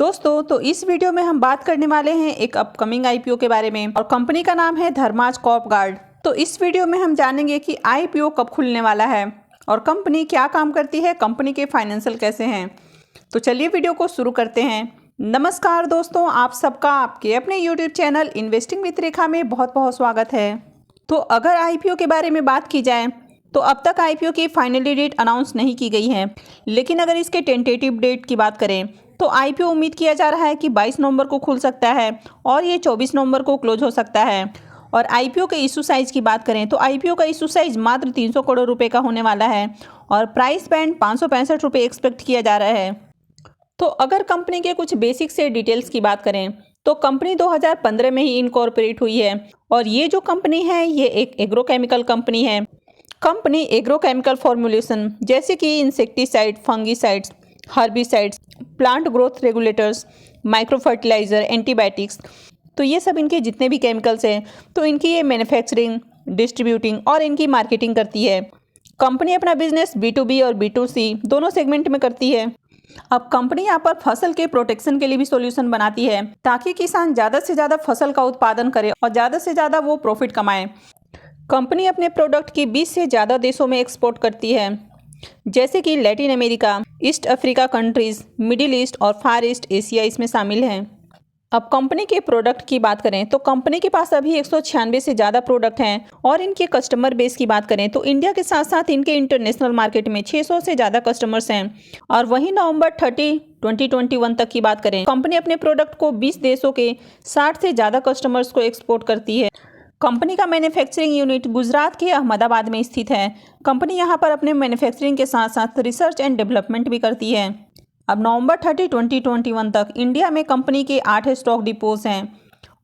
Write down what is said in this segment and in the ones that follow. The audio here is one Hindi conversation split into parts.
दोस्तों तो इस वीडियो में हम बात करने वाले हैं एक अपकमिंग आईपीओ के बारे में और कंपनी का नाम है धर्माज कॉर्प गार्ड। तो इस वीडियो में हम जानेंगे कि आईपीओ कब खुलने वाला है और कंपनी क्या काम करती है, कंपनी के फाइनेंशियल कैसे हैं। तो चलिए वीडियो को शुरू करते हैं। नमस्कार दोस्तों, आप सबका आपके अपने यूट्यूब चैनल इन्वेस्टिंग विद रेखा में बहुत बहुत स्वागत है। तो अगर आईपीओ के बारे में बात की जाए तो अब तक आईपीओ की फाइनली डेट अनाउंस नहीं की गई है, लेकिन अगर इसके टेंटेटिव डेट की बात करें तो आईपीओ उम्मीद किया जा रहा है कि 22 नवंबर को खुल सकता है और ये 24 नवंबर को क्लोज हो सकता है। और आईपीओ के इशू साइज की बात करें तो आईपीओ का इशू साइज मात्र 300 करोड़ रुपए का होने वाला है और प्राइस बैंड 565 रुपये एक्सपेक्ट किया जा रहा है। तो अगर कंपनी के कुछ बेसिक से डिटेल्स की बात करें तो कंपनी 2015 में ही इनकॉर्पोरेट हुई है और ये जो कंपनी है ये एक एग्रोकेमिकल कंपनी है। कंपनी एग्रोकेमिकल फॉर्मुलेशन जैसे कि insecticide, fungicides, herbicides, plant growth regulators, micro fertiliser, antibiotics, तो ये सब इनके जितने भी केमिकल्स हैं तो इनकी ये मैन्युफैक्चरिंग, डिस्ट्रीब्यूटिंग और इनकी मार्केटिंग करती है। कंपनी अपना बिजनेस B2B और B2C दोनों सेगमेंट में करती है। अब कंपनी यहाँ पर फसल के प्रोटेक्शन के लिए भी सॉल्यूशन बनाती है ताकि किसान ज़्यादा से ज़्यादा फसल का उत्पादन करे और ज़्यादा से ज़्यादा वो प्रॉफिट कमाए। कंपनी अपने प्रोडक्ट की 20 से ज़्यादा देशों में एक्सपोर्ट करती है जैसे कि Latin America, east Africa countries, middle east और फार ईस्ट एशिया इसमें शामिल हैं। अब कंपनी के प्रोडक्ट की बात करें तो कंपनी के पास अभी 196 से ज़्यादा प्रोडक्ट हैं और इनके कस्टमर बेस की बात करें तो इंडिया के साथ साथ इनके इंटरनेशनल मार्केट में 600 से ज़्यादा कस्टमर्स हैं। और वहीं नवंबर 30, 2021 तक की बात करें कंपनी अपने प्रोडक्ट को 20 देशों के 60 से ज़्यादा कस्टमर्स को एक्सपोर्ट करती है। कंपनी का मैन्युफैक्चरिंग यूनिट गुजरात के अहमदाबाद में स्थित है। कंपनी यहां पर अपने मैन्युफैक्चरिंग के साथ साथ रिसर्च एंड डेवलपमेंट भी करती है। अब नवंबर 30, 2021 तक इंडिया में कंपनी के 8 स्टॉक डिपोज हैं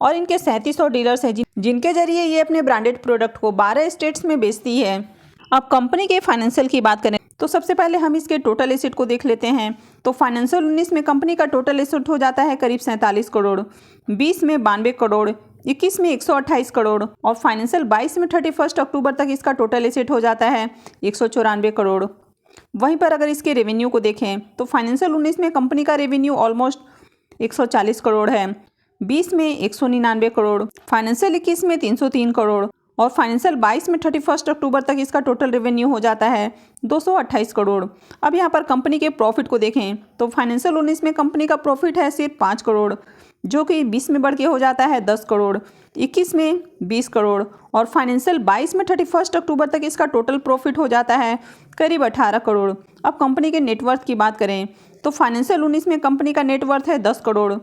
और इनके 3700 डीलर्स हैं जिनके जरिए ये अपने ब्रांडेड प्रोडक्ट को 12 स्टेट्स में बेचती है। अब कंपनी के फाइनेंशियल की बात करें तो सबसे पहले हम इसके टोटल एसेट को देख लेते हैं। तो फाइनेंशियल 19 में कंपनी का टोटल एसेट हो जाता है करीब 47 करोड़, 20 में 92 करोड़, 21 में 128 करोड़ और फाइनेंशियल 22 में 31 अक्टूबर तक इसका टोटल एसेट हो जाता है 194 करोड़। वहीं पर अगर इसके रेवेन्यू को देखें तो फाइनेंशियल 19 में कंपनी का रेवेन्यू ऑलमोस्ट 140 करोड़ है, 20 में 199 करोड़, फाइनेंशियल 21 में 303 करोड़ और फाइनेंशियल 22 में 31 अक्टूबर तक इसका टोटल रेवेन्यू हो जाता है 228 करोड़। अब यहाँ पर कंपनी के प्रॉफिट को देखें तो फाइनेंशियल 19 में कंपनी का प्रॉफिट है सिर्फ 5 करोड़ जो कि 20 में बढ़ के हो जाता है 10 करोड़, 21 में 20 करोड़ और फाइनेंशियल 22 में 31 अक्टूबर तक इसका टोटल प्रॉफिट हो जाता है करीब 18 करोड़। अब कंपनी के नेटवर्थ की बात करें तो फाइनेंशियल 19 में कंपनी का नेटवर्थ है 10 करोड़,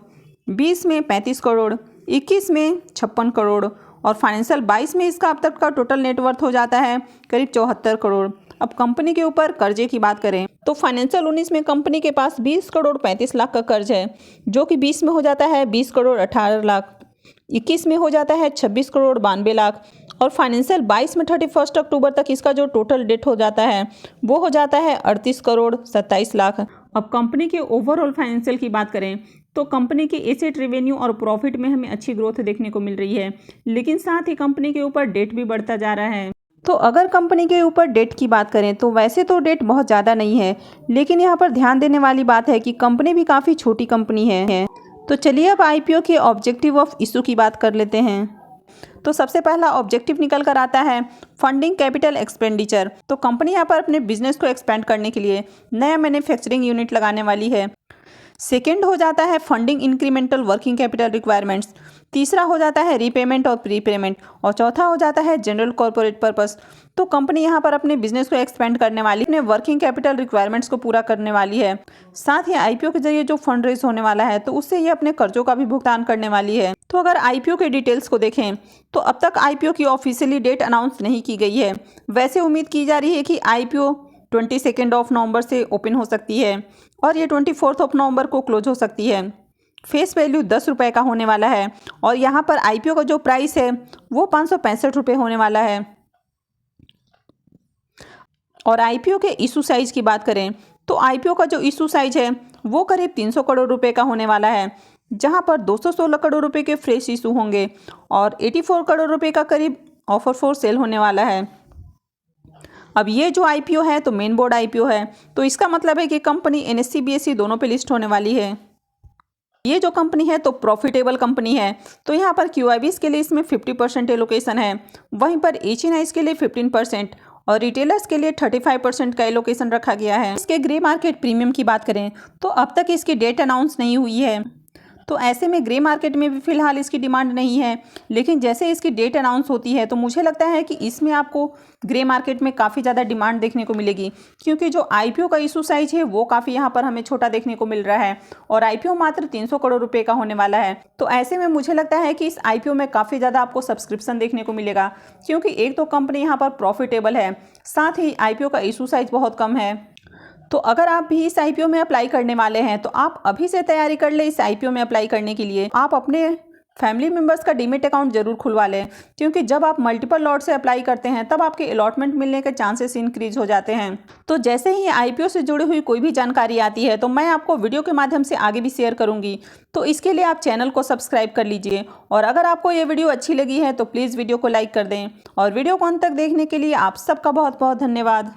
20 में 35 करोड़, 21 में 56 करोड़ और फाइनेंशियल 22 में इसका अब तक का टोटल नेटवर्थ हो जाता है करीब 74 करोड़। अब कंपनी के ऊपर कर्जे की बात करें तो फाइनेंशियल 19 में कंपनी के पास 20 करोड़ 35 लाख का कर्ज है जो कि 20 में हो जाता है 20 करोड़ 18 लाख, 21 में हो जाता है 26 करोड़ 92 लाख और फाइनेंशियल 22 में 31 अक्टूबर तक इसका जो टोटल डेट हो जाता है वो हो जाता है 38 करोड़ 27 लाख। अब कंपनी के ओवरऑल फाइनेंशियल की बात करें तो कंपनी के एसेट, रेवेन्यू और प्रॉफिट में हमें अच्छी ग्रोथ देखने को मिल रही है, लेकिन साथ ही कंपनी के ऊपर डेट भी बढ़ता जा रहा है। तो अगर कंपनी के ऊपर डेट की बात करें तो वैसे तो डेट बहुत ज़्यादा नहीं है, लेकिन यहाँ पर ध्यान देने वाली बात है कि कंपनी भी काफ़ी छोटी कंपनी है। तो चलिए अब आईपीओ के ऑब्जेक्टिव ऑफ इशू की बात कर लेते हैं। तो सबसे पहला ऑब्जेक्टिव निकल कर आता है फंडिंग कैपिटल एक्सपेंडिचर। तो कंपनी यहाँ पर अपने बिजनेस को एक्सपेंड करने के लिए नया मैन्युफैक्चरिंग यूनिट लगाने वाली है। सेकेंड हो जाता है funding incremental working capital requirements, तीसरा हो जाता है रीपेमेंट और प्रीपेमेंट और चौथा हो जाता है जनरल कॉर्पोरेट पर्पस। तो कंपनी यहाँ पर अपने बिजनेस को एक्सपेंड करने वाली, अपने वर्किंग कैपिटल रिक्वायरमेंट्स को पूरा करने वाली है। साथ ही आईपीओ के जरिए जो फंड रेज होने वाला है तो उससे ये अपने कर्जों का भी भुगतान करने वाली है। तो अगर आईपीओ के डिटेल्स को देखें तो अब तक आईपीओ की ऑफिशियली डेट अनाउंस नहीं की गई है। वैसे उम्मीद की जा रही है कि आईपीओ 22 नवंबर से ओपन हो सकती है और ये 24 नवंबर को क्लोज हो सकती है। फेस वैल्यू 10 रुपये का होने वाला है और यहाँ पर आईपीओ का जो प्राइस है वो 565 रुपये होने वाला है। और आईपीओ के इशू साइज की बात करें तो आईपीओ का जो इशू साइज है वो करीब 300 करोड़ रुपए का होने वाला है, जहाँ पर 216 करोड़ रुपए के फ्रेश इशू होंगे और 84 करोड़ रुपए का करीब ऑफर फॉर सेल होने वाला है। अब ये जो आईपीओ है तो मेन बोर्ड आईपीओ है, तो इसका मतलब है कि कंपनी एनएससी बीएसई दोनों पे लिस्ट होने वाली है। ये जो कंपनी है तो प्रॉफिटेबल कंपनी है। तो यहाँ पर QIBs के लिए इसमें 50% एलोकेशन है, वहीं पर HNIs के लिए 15% और रिटेलर्स के लिए 35% का एलोकेशन रखा गया है। इसके ग्रे मार्केट प्रीमियम की बात करें तो अब तक इसकी डेट अनाउंस नहीं हुई है, तो ऐसे में ग्रे मार्केट में भी फिलहाल इसकी डिमांड नहीं है। लेकिन जैसे इसकी डेट अनाउंस होती है तो मुझे लगता है कि इसमें आपको ग्रे मार्केट में काफ़ी ज़्यादा डिमांड देखने को मिलेगी, क्योंकि जो IPO का इशू साइज है वो काफ़ी यहाँ पर हमें छोटा देखने को मिल रहा है और IPO मात्र 300 करोड़ रुपए का होने वाला है। तो ऐसे में मुझे लगता है कि इस IPO में काफ़ी ज़्यादा आपको सब्सक्रिप्शन देखने को मिलेगा, क्योंकि एक तो कंपनी यहाँ पर प्रॉफिटेबल है, साथ ही IPO का इशू साइज बहुत कम है। तो अगर आप भी इस IPO में अप्लाई करने वाले हैं तो आप अभी से तैयारी कर ले। इस IPO में अप्लाई करने के लिए आप अपने फैमिली मेंबर्स का डीमेट अकाउंट जरूर खुलवा लें, क्योंकि जब आप मल्टीपल लॉट से अप्लाई करते हैं तब आपके अलॉटमेंट मिलने के चांसेस इंक्रीज हो जाते हैं। तो जैसे ही IPO से जुड़ी हुई कोई भी जानकारी आती है तो मैं आपको वीडियो के माध्यम से आगे भी शेयर करूंगी। तो इसके लिए आप चैनल को सब्सक्राइब कर लीजिए, और अगर आपको ये वीडियो अच्छी लगी है तो प्लीज़ वीडियो को लाइक कर दें, और वीडियो को अंत तक देखने के लिए आप सबका बहुत बहुत धन्यवाद।